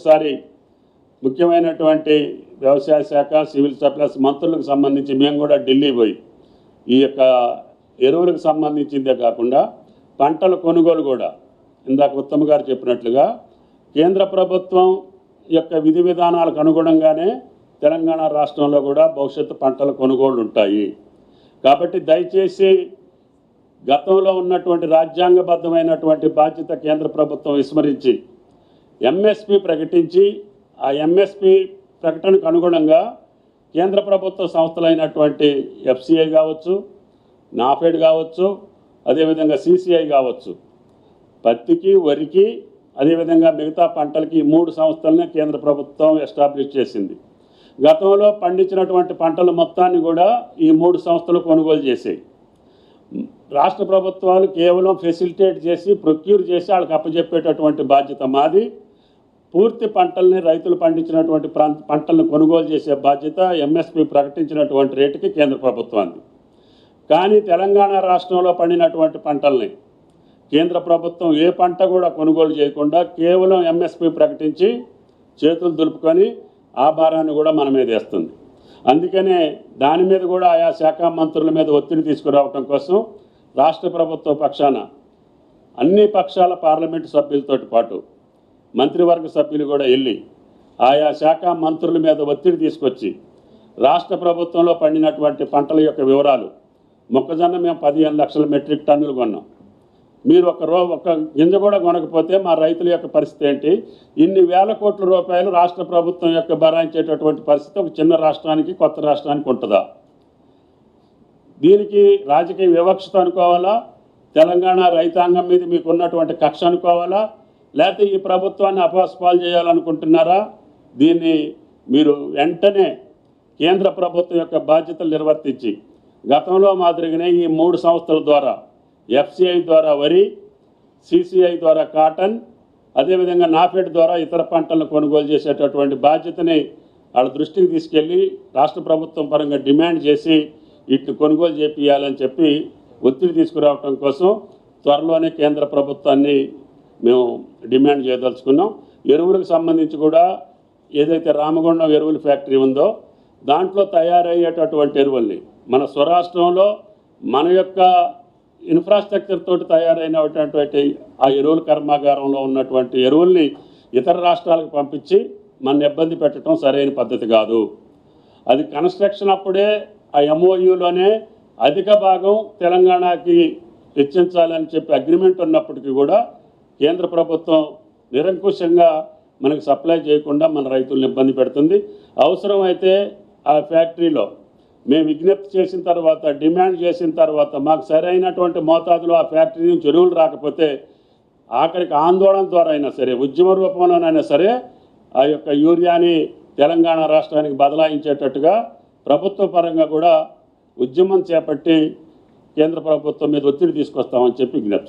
ఒకసారి ముఖ్యమైనటువంటి వ్యవసాయ శాఖ సివిల్ సప్లైస్ మంత్రులకు సంబంధించి మేము కూడా ఢిల్లీ పోయి ఈ యొక్క ఎరువులకు సంబంధించిందే కాకుండా పంటల కొనుగోలు కూడా ఇందాక ఉత్తమ్ గారు చెప్పినట్లుగా కేంద్ర ప్రభుత్వం యొక్క విధి విధానాలకు అనుగుణంగానే తెలంగాణ రాష్ట్రంలో కూడా భవిష్యత్తు పంటల కొనుగోలు ఉంటాయి. కాబట్టి దయచేసి గతంలో ఉన్నటువంటి రాజ్యాంగబద్ధమైనటువంటి బాధ్యత కేంద్ర ప్రభుత్వం విస్మరించి ఎంఎస్పి ప్రకటించి ఆ ఎంఎస్పి ప్రకటనకు అనుగుణంగా కేంద్ర ప్రభుత్వ సంస్థలైనటువంటి ఎఫ్సిఐ కావచ్చు, నాఫెడ్ కావచ్చు, అదేవిధంగా సిసిఐ కావచ్చు, పత్తికి, వరికి, అదేవిధంగా మిగతా పంటలకి ఈ 3 సంస్థలనే కేంద్ర ప్రభుత్వం ఎస్టాబ్లిష్ చేసింది. గతంలో పండించినటువంటి పంటల మొత్తాన్ని కూడా ఈ 3 సంస్థలు కొనుగోలు చేసాయి. రాష్ట్ర ప్రభుత్వాలు కేవలం ఫెసిలిటేట్ చేసి ప్రొక్యూర్ చేసి వాళ్ళకి అప్పచెప్పేటటువంటి బాధ్యత మాది. పూర్తి పంటల్ని రైతులు పండించినటువంటి పంటలను కొనుగోలు చేసే బాధ్యత ఎంఎస్పి ప్రకటించినటువంటి రేటుకి కేంద్ర ప్రభుత్వానికి. కానీ తెలంగాణ రాష్ట్రంలో పండినటువంటి పంటల్ని కేంద్ర ప్రభుత్వం ఏ పంట కూడా కొనుగోలు చేయకుండా కేవలం ఎంఎస్పి ప్రకటించి చేతులు దులుపుకొని ఆ భారాన్ని కూడా మన మీద వేస్తుంది. అందుకనే దాని మీద కూడా ఆయా శాఖ మంత్రుల మీద ఒత్తిడి తీసుకురావడం కోసం రాష్ట్ర ప్రభుత్వ పక్షాన అన్ని పక్షాల పార్లమెంటు సభ్యులతో పాటు మంత్రివర్గ సభ్యులు కూడా వెళ్ళి ఆయా శాఖ మంత్రుల మీద ఒత్తిడి తీసుకొచ్చి రాష్ట్ర ప్రభుత్వంలో పండినటువంటి పంటల యొక్క వివరాలు, మొక్కజొన్న మేము 15 లక్షల మెట్రిక్ టన్నులు కొన్నాం, మీరు ఒక గింజ కూడా కొనకపోతే మా రైతుల యొక్క పరిస్థితి ఏంటి? ఇన్ని వేల కోట్ల రూపాయలు రాష్ట్ర ప్రభుత్వం యొక్క భరాయించేటటువంటి పరిస్థితి ఒక చిన్న రాష్ట్రానికి, కొత్త రాష్ట్రానికి ఉంటుందా? దీనికి రాజకీయ వివక్షత అనుకోవాలా? తెలంగాణ రైతాంగం మీద మీకు ఉన్నటువంటి కక్ష అనుకోవాలా? లేకపోతే ఈ ప్రభుత్వాన్ని అపహాస్పాలు చేయాలనుకుంటున్నారా? దీన్ని మీరు వెంటనే కేంద్ర ప్రభుత్వం యొక్క బాధ్యతలు నిర్వర్తించి గతంలో మాదిరిగానే ఈ 3 సంస్థల ద్వారా ఎఫ్సిఐ ద్వారా వరి, సిసిఐ ద్వారా కాటన్, అదేవిధంగా నాఫెడ్ ద్వారా ఇతర పంటలను కొనుగోలు చేసేటటువంటి బాధ్యతని వాళ్ళ దృష్టికి తీసుకెళ్ళి రాష్ట్ర ప్రభుత్వం పరంగా డిమాండ్ చేసి వీటిని కొనుగోలు చేపియాలని చెప్పి ఒత్తిడి తీసుకురావడం కోసం త్వరలోనే కేంద్ర ప్రభుత్వాన్ని మేము డిమాండ్ చేయదలుచుకున్నాం. ఎరువులకు సంబంధించి కూడా ఏదైతే రామగుండం ఎరువుల ఫ్యాక్టరీ ఉందో దాంట్లో తయారయ్యేటటువంటి ఎరువుల్ని మన స్వరాష్ట్రంలో మన యొక్క ఇన్ఫ్రాస్ట్రక్చర్ తోటి తయారైనటువంటి ఆ ఎరువుల కర్మాగారంలో ఉన్నటువంటి ఎరువుల్ని ఇతర రాష్ట్రాలకు పంపించి మన ఇబ్బంది పెట్టడం సరైన పద్ధతి కాదు. అది కన్స్ట్రక్షన్ అప్పుడే ఆ ఎంఓయూలోనే అధిక భాగం తెలంగాణకి వెచ్చించాలని చెప్పి అగ్రిమెంట్ ఉన్నప్పటికీ కూడా కేంద్ర ప్రభుత్వం నిరంకుశంగా మనకు సప్లై చేయకుండా మన రైతులను ఇబ్బంది పెడుతుంది. అవసరమైతే ఆ ఫ్యాక్టరీలో మేము విజ్ఞప్తి చేసిన తర్వాత, డిమాండ్ చేసిన తర్వాత మాకు సరైనటువంటి మోతాదులో ఆ ఫ్యాక్టరీ నుంచి ఎరువులు రాకపోతే ఆఖరికి ఆందోళన ద్వారా అయినా సరే, ఉద్యమ రూపంలోనైనా సరే ఆ యొక్క యూరియాని తెలంగాణ రాష్ట్రానికి బదలాయించేటట్టుగా ప్రభుత్వ పరంగా కూడా ఉద్యమం చేపట్టి కేంద్ర ప్రభుత్వం మీద ఒత్తిడి తీసుకొస్తామని చెప్పి విజ్ఞప్తి చేస్తాం.